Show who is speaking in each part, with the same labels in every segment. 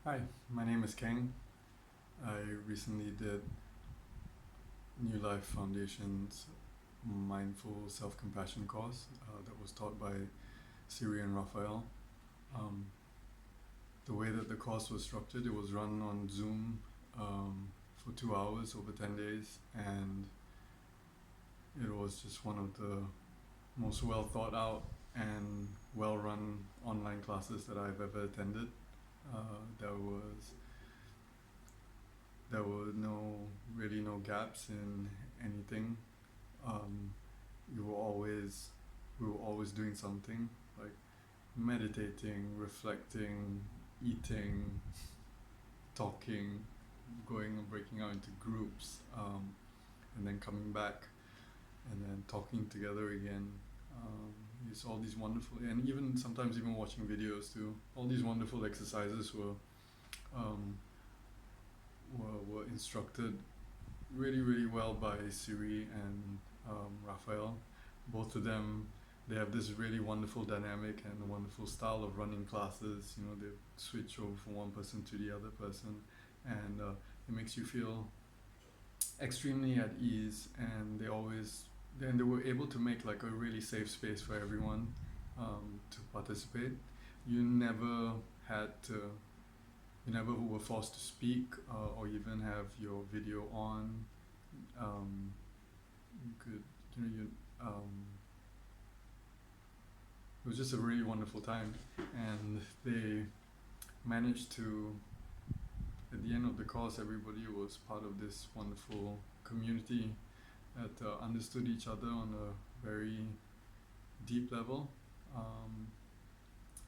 Speaker 1: Hi, my name is Kheng. I recently did New Life Foundation's Mindful Self-Compassion course that was taught by Siri and Raphael. Um, the way that the course was structured, it was run on Zoom for 2 hours over 10 days, and it was just one of the most well thought out and well run online classes that I've ever attended. There was there were really no gaps in anything. Um, we were always we were always doing something like meditating, reflecting, eating, talking, going and breaking out into groups, and then coming back and then talking together again. It's all these wonderful, and even sometimes even watching videos too. All these wonderful exercises um, were instructed really well by Siri and Raphael. Both of them, they have this really wonderful dynamic and a wonderful style of running classes. You know, they switch over from one person to the other person, and it makes you feel extremely at ease. And they were able to make like a really safe space for everyone to participate. You never had to you never were forced to speak or even have your video on. Um, you could, you know, you, it was just a really wonderful time, and they managed to, at the end of the course, everybody was part of this wonderful community that understood each other on a very deep level. Um,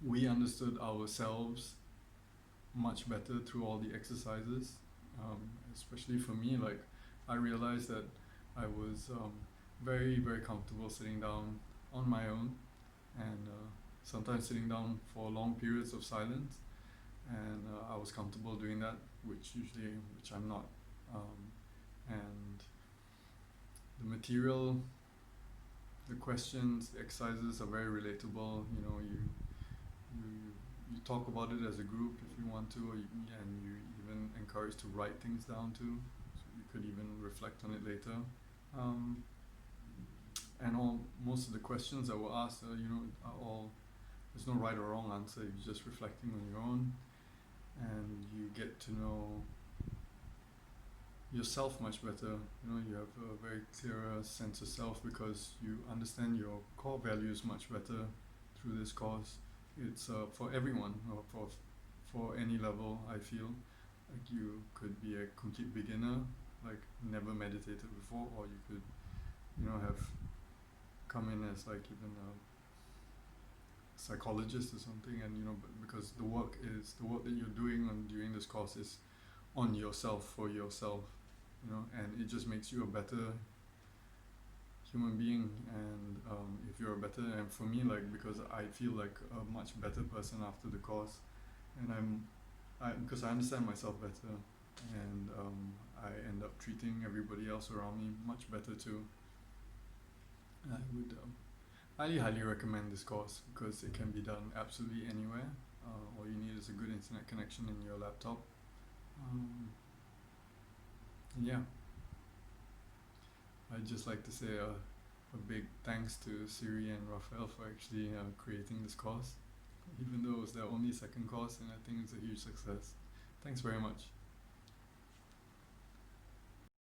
Speaker 1: we understood ourselves much better through all the exercises. Especially for me, like I realized that I was very comfortable sitting down on my own, and sometimes sitting down for long periods of silence, and I was comfortable doing that, which I'm not. And the material, the questions, the exercises are very relatable. You you talk about it as a group if you want to, and you even encourage to write things down too. So you could even reflect on it later. Um, and most of the questions that were asked, are all there's no right or wrong answer. You're just reflecting on your own, and you get to know yourself much better. You have a very clearer sense of self because you understand your core values much better through this course. It's for everyone, or for any level. I feel like you could be a complete beginner, like never meditated before, or you could, have come in as like even a psychologist or something, and because the work that you're doing on during this course is on yourself for yourself, and it just makes you a better human being. And if you're a better, and for me, like, because I feel like a much better person after the course, and because I understand myself better, and I end up treating everybody else around me much better too. I would highly recommend this course because it can be done absolutely anywhere. All you need is a good internet connection in your laptop. Um, yeah, I'd just like to say a big thanks to Siri and Raphael for actually creating this course, even though it was their only second course, and I think it's a huge success. Thanks very much.